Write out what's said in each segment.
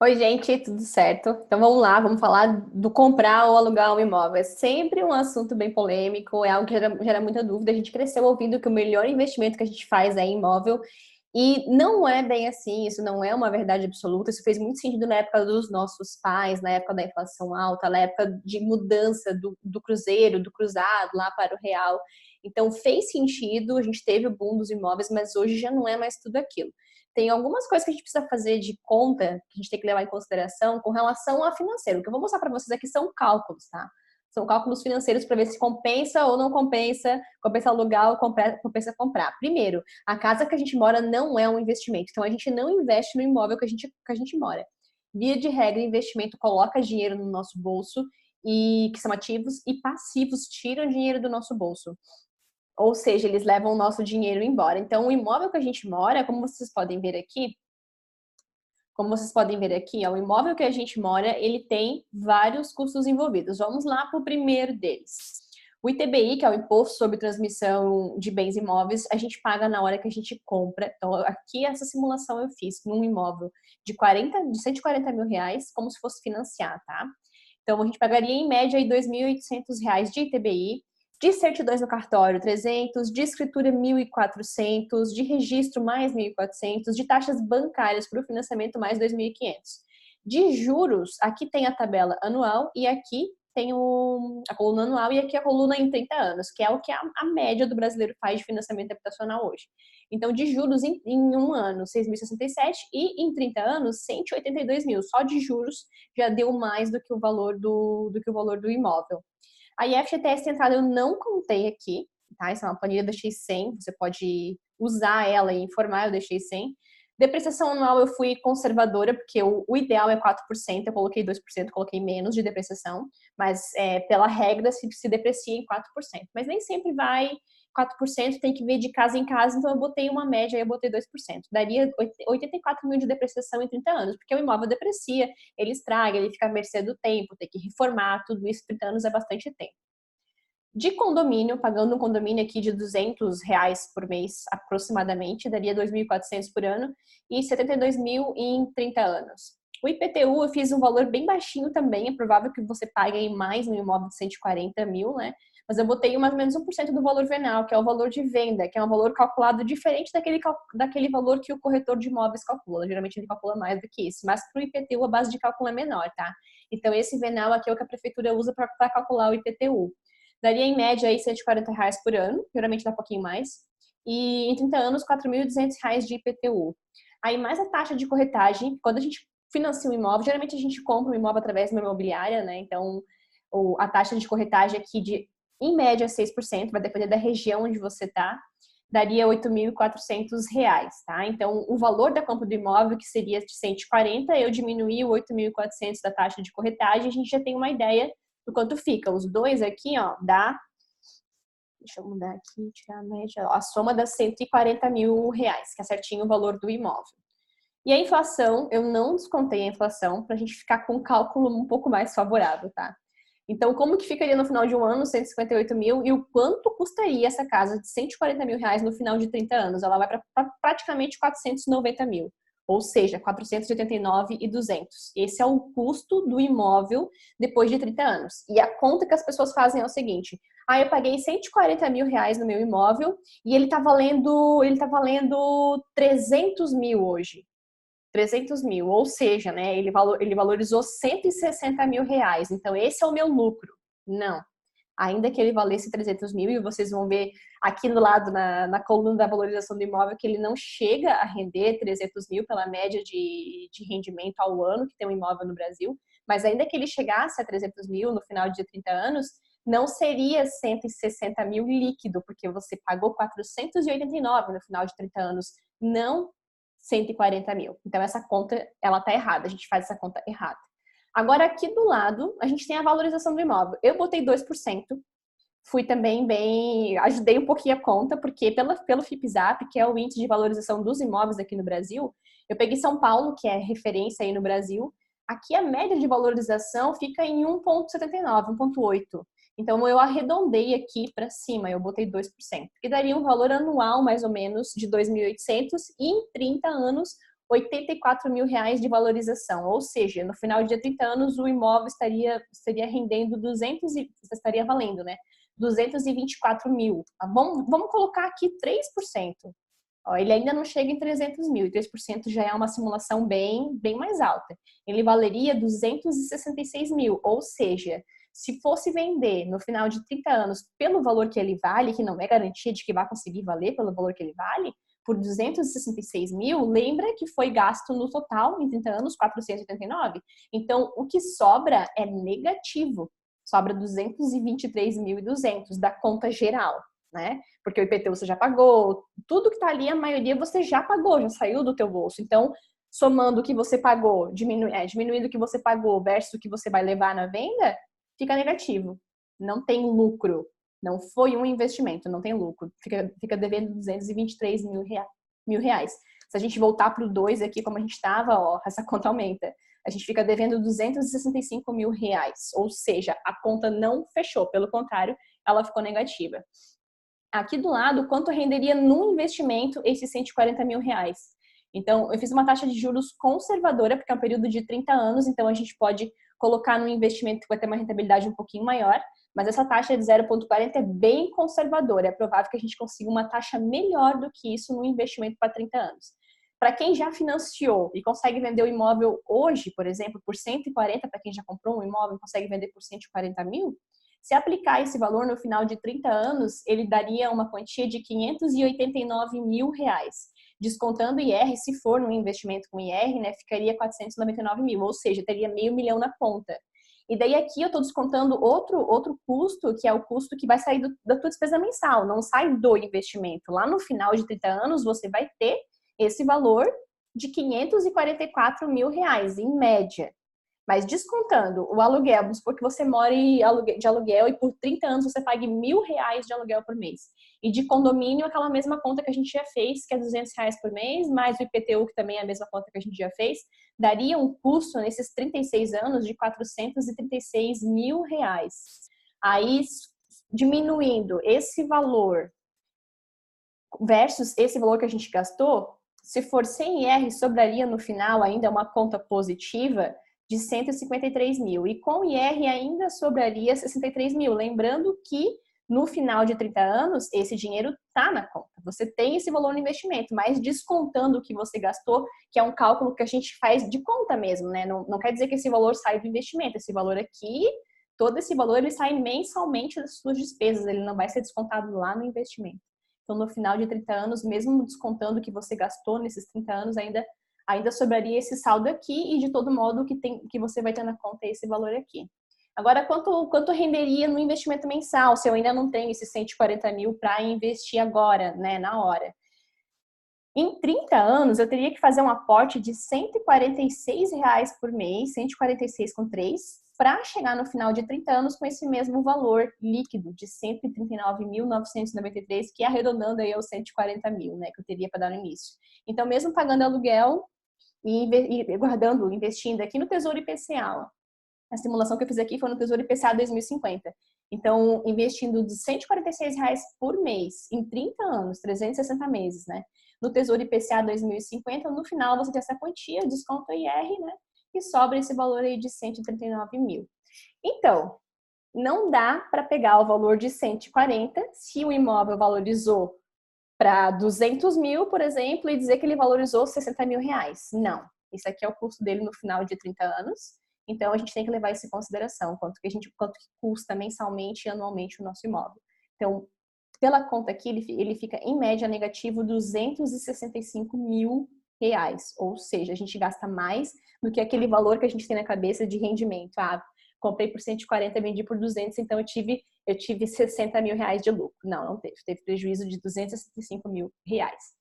Oi, gente, tudo certo? Então vamos lá, vamos falar do comprar ou alugar um imóvel. É sempre um assunto bem polêmico, é algo que gera muita dúvida. A gente cresceu ouvindo que o melhor investimento que a gente faz é em imóvel e não é bem assim, isso não é uma verdade absoluta. Isso fez muito sentido na época dos nossos pais, na época da inflação alta, na época de mudança do cruzeiro, do cruzado lá para o real. Então fez sentido, a gente teve o boom dos imóveis, mas hoje já não é mais tudo aquilo. Tem algumas coisas que a gente precisa fazer de conta, que a gente tem que levar em consideração com relação a financeiro. O que eu vou mostrar para vocês aqui são cálculos, tá? São cálculos financeiros para ver se compensa ou não compensa, compensa alugar ou compensa comprar. Primeiro, a casa que a gente mora não é um investimento, então a gente não investe no imóvel que a gente mora. Via de regra, investimento coloca dinheiro no nosso bolso e que são ativos e passivos tiram dinheiro do nosso bolso. Ou seja, eles levam o nosso dinheiro embora. Então, o imóvel que a gente mora, como vocês podem ver aqui, ó, o imóvel que a gente mora, ele tem vários custos envolvidos. Vamos lá para o primeiro deles. O ITBI, que é o Imposto sobre Transmissão de Bens Imóveis, a gente paga na hora que a gente compra. Então, aqui essa simulação eu fiz num imóvel de 140 mil reais, como se fosse financiar, tá? Então, a gente pagaria em média aí R$ 2.800 de ITBI, de certidões no cartório 300, de escritura 1.400, de registro mais 1.400, de taxas bancárias para o financiamento mais 2.500. De juros, aqui tem a tabela anual e aqui tem a coluna anual e aqui a coluna em 30 anos, que é o que a média do brasileiro faz de financiamento habitacional hoje. Então, de juros em um ano, 6.067 e em 30 anos, 182 mil. Só de juros já deu mais do que o valor do imóvel. A FGTS Central eu não contei aqui, tá? Essa é uma planilha, eu deixei 100, você pode usar ela e informar, eu deixei 100. Depreciação anual eu fui conservadora, porque o ideal é 4%, eu coloquei 2%, coloquei menos de depreciação, mas pela regra se deprecia em 4%. Mas nem sempre vai 4%, tem que ver de casa em casa, então eu botei uma média, eu botei 2%. Daria 84 mil de depreciação em 30 anos, porque o imóvel deprecia, ele estraga, ele fica à mercê do tempo, tem que reformar, tudo isso, 30 anos é bastante tempo. De condomínio, pagando um condomínio aqui de R$ 200 por mês, aproximadamente, daria 2.400 por ano, e 72 mil em 30 anos. O IPTU eu fiz um valor bem baixinho também, é provável que você pague mais no imóvel de 140 mil, né? Mas eu botei mais ou menos 1% do valor venal, que é o valor de venda, que é um valor calculado diferente daquele valor que o corretor de imóveis calcula. Geralmente ele calcula mais do que isso, mas para o IPTU a base de cálculo é menor, tá? Então esse venal aqui é o que a prefeitura usa para calcular o IPTU. Daria em média aí R$ 140 por ano, geralmente dá um pouquinho mais. E em 30 anos, R$ 4.200 de IPTU. Aí mais a taxa de corretagem, quando a gente financia um imóvel, geralmente a gente compra um imóvel através de uma imobiliária, né? Então, a taxa de corretagem aqui em média, 6%, vai depender da região onde você está, daria R$ 8.400, tá? Então, o valor da compra do imóvel, que seria de 140, eu diminuí o 8.400 da taxa de corretagem, a gente já tem uma ideia do quanto fica. Os dois aqui, ó, dá. Deixa eu mudar aqui, tirar a média. Ó, a soma dá R$ 140 mil, que é certinho o valor do imóvel. E a inflação, eu não descontei a inflação para a gente ficar com um cálculo um pouco mais favorável, tá? Então, como que ficaria no final de um ano 158 mil e o quanto custaria essa casa de R$ 140 mil no final de 30 anos? Ela vai para praticamente 490 mil, ou seja, 489.200. Esse é o custo do imóvel depois de 30 anos. E a conta que as pessoas fazem é o seguinte: eu paguei R$ 140 mil no meu imóvel e ele tá valendo 300 mil hoje. 300 mil, ou seja, né, ele valorizou R$ 160 mil. Então, esse é o meu lucro. Não. Ainda que ele valesse 300 mil, e vocês vão ver aqui no lado, na coluna da valorização do imóvel, que ele não chega a render 300 mil pela média de rendimento ao ano que tem um imóvel no Brasil, mas ainda que ele chegasse a 300 mil no final de 30 anos, não seria 160 mil líquido, porque você pagou 489 no final de 30 anos, não 140 mil. Então, essa conta, ela tá errada, a gente faz essa conta errada. Agora, aqui do lado, a gente tem a valorização do imóvel. Eu botei 2%, fui também ajudei um pouquinho a conta, porque pelo FIPZAP, que é o índice de valorização dos imóveis aqui no Brasil, eu peguei São Paulo, que é referência aí no Brasil, aqui a média de valorização fica em 1,79, 1,8. Então, eu arredondei aqui para cima, eu botei 2%, que daria um valor anual, mais ou menos, de 2.800 e em 30 anos, 84 mil reais de valorização, ou seja, no final de 30 anos o imóvel estaria rendendo estaria valendo, né? 224 mil. Tá? Vamos colocar aqui 3%. Ó, ele ainda não chega em 300 mil, e 3% já é uma simulação bem mais alta. Ele valeria 266 mil, ou seja, se fosse vender no final de 30 anos pelo valor que ele vale, que não é garantia de que vai conseguir valer pelo valor que ele vale, por 266 mil, lembra que foi gasto no total, em 30 anos, 489. Então, o que sobra é negativo. Sobra 223.200 da conta geral, né? Porque o IPTU você já pagou, tudo que tá ali, a maioria você já pagou, já saiu do teu bolso. Então, somando o que você pagou, diminuindo o que você pagou versus o que você vai levar na venda, fica negativo. Não tem lucro. Não foi um investimento, não tem lucro. Fica devendo 223 mil reais. Se a gente voltar para o 2 aqui, como a gente estava, ó, essa conta aumenta. A gente fica devendo 265 mil reais. Ou seja, a conta não fechou. Pelo contrário, ela ficou negativa. Aqui do lado, quanto renderia no investimento esses 140 mil reais? Então, eu fiz uma taxa de juros conservadora, porque é um período de 30 anos, então a gente pode colocar no investimento que vai ter uma rentabilidade um pouquinho maior, mas essa taxa de 0,40 é bem conservadora, é provável que a gente consiga uma taxa melhor do que isso no investimento para 30 anos. Para quem já financiou e consegue vender o imóvel hoje, por exemplo, por 140, para quem já comprou um imóvel e consegue vender por 140 mil, se aplicar esse valor no final de 30 anos, ele daria uma quantia de 589 mil reais. Descontando IR, se for no investimento com IR, né, ficaria 499 mil, ou seja, teria meio milhão na ponta. E daí aqui eu estou descontando outro custo, que é o custo que vai sair da tua despesa mensal, não sai do investimento. Lá no final de 30 anos, você vai ter esse valor de 544 mil reais, em média. Mas descontando o aluguel, vamos supor que você mora de aluguel e por 30 anos você pague R$ 1.000 de aluguel por mês. E de condomínio, aquela mesma conta que a gente já fez, que é R$ 200 por mês, mais o IPTU, que também é a mesma conta que a gente já fez, daria um custo nesses 36 anos de 436 mil reais. Aí, diminuindo esse valor versus esse valor que a gente gastou, se for sem IR, sobraria no final ainda uma conta positiva de 153 mil. E com IR ainda sobraria 63 mil. Lembrando que no final de 30 anos, esse dinheiro está na conta. Você tem esse valor no investimento, mas descontando o que você gastou, que é um cálculo que a gente faz de conta mesmo, né? Não quer dizer que esse valor sai do investimento. Esse valor aqui, todo esse valor, ele sai mensalmente das suas despesas. Ele não vai ser descontado lá no investimento. Então, no final de 30 anos, mesmo descontando o que você gastou nesses 30 anos, ainda sobraria esse saldo aqui e de todo modo que você vai ter na conta esse valor aqui. Agora, quanto renderia no investimento mensal, se eu ainda não tenho esses 140 mil para investir agora, né, na hora? Em 30 anos, eu teria que fazer um aporte de R$ 146 por mês, 146,3, para chegar no final de 30 anos com esse mesmo valor líquido de 139.993, que arredondando aí aos 140 mil, né, que eu teria para dar no início. Então, mesmo pagando aluguel e guardando, investindo aqui no Tesouro IPCA, ó, a simulação que eu fiz aqui foi no Tesouro IPCA 2050. Então, investindo de R$ 146 por mês em 30 anos, 360 meses, né? No Tesouro IPCA 2050, no final você tem essa quantia, desconto IR, né? E sobra esse valor aí de 139 mil. Então, não dá para pegar o valor de 140 se o imóvel valorizou para 200 mil, por exemplo, e dizer que ele valorizou 60 mil reais. Não. Isso aqui é o custo dele no final de 30 anos. Então, a gente tem que levar isso em consideração, quanto que custa mensalmente e anualmente o nosso imóvel. Então, pela conta aqui, ele fica, em média, negativo 265 mil reais. Ou seja, a gente gasta mais do que aquele valor que a gente tem na cabeça de rendimento. Ah, comprei por 140, vendi por 200, então eu tive 60 mil reais de lucro. Não teve. Teve prejuízo de 265 mil reais.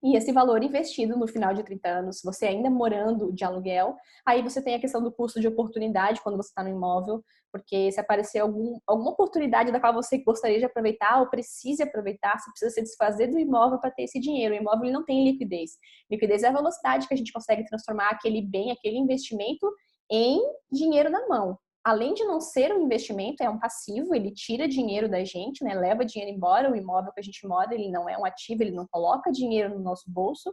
E esse valor investido no final de 30 anos, você ainda morando de aluguel, aí você tem a questão do custo de oportunidade quando você está no imóvel, porque se aparecer alguma oportunidade da qual você gostaria de aproveitar ou precise aproveitar, você precisa se desfazer do imóvel para ter esse dinheiro. O imóvel ele não tem liquidez. Liquidez é a velocidade que a gente consegue transformar aquele bem, aquele investimento em dinheiro na mão. Além de não ser um investimento, é um passivo, ele tira dinheiro da gente, né? Leva dinheiro embora, o imóvel que a gente mora, ele não é um ativo, ele não coloca dinheiro no nosso bolso.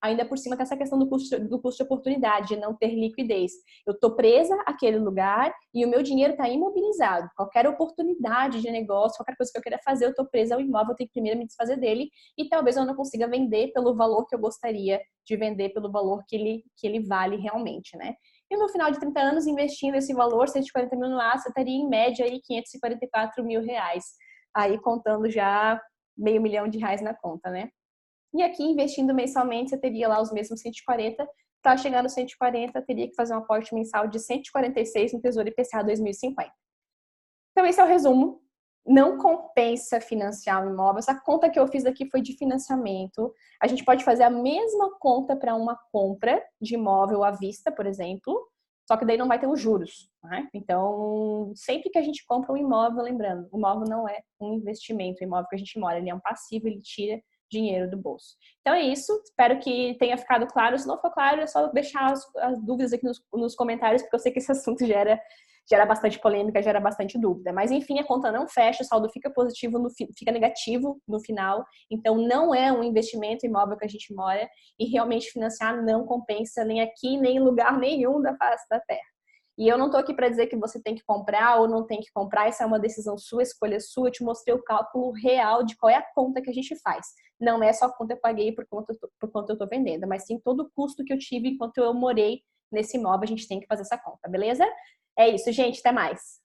ainda por cima tem essa questão do custo de oportunidade, de não ter liquidez. Eu estou presa àquele lugar e o meu dinheiro está imobilizado. Qualquer oportunidade de negócio, qualquer coisa que eu queira fazer, eu estou presa ao imóvel, eu tenho que primeiro me desfazer dele e talvez eu não consiga vender pelo valor que eu gostaria de vender, pelo valor que ele vale realmente, né? E no final de 30 anos, investindo esse valor, 140 mil no aço, eu teria em média aí 544 mil reais. Aí contando já meio milhão de reais na conta, né? E aqui, investindo mensalmente, você teria lá os mesmos 140. Para chegar nos 140, teria que fazer um aporte mensal de 146 no Tesouro IPCA 2050. Então, esse é o resumo. Não compensa financiar um imóvel. Essa conta que eu fiz aqui foi de financiamento. A gente pode fazer a mesma conta para uma compra de imóvel à vista, por exemplo, só que daí não vai ter os juros, né? Então, sempre que a gente compra um imóvel, lembrando, o imóvel não é um investimento, o imóvel que a gente mora, ele é um passivo, ele tira dinheiro do bolso. Então é isso, espero que tenha ficado claro. Se não for claro, é só deixar as dúvidas aqui nos comentários, porque eu sei que esse assunto gera bastante polêmica, gera bastante dúvida. Mas enfim, a conta não fecha, o saldo fica positivo, fica negativo no final. Então não é um investimento imóvel que a gente mora e realmente financiar não compensa nem aqui, nem em lugar nenhum da face da terra. E eu não estou aqui para dizer que você tem que comprar ou não tem que comprar, isso é uma decisão sua, escolha sua. Eu te mostrei o cálculo real de qual é a conta que a gente faz. Não é só a conta que eu paguei por quanto eu estou vendendo, mas sim todo o custo que eu tive enquanto eu morei nesse imóvel, a gente tem que fazer essa conta, beleza? É isso, gente, até mais.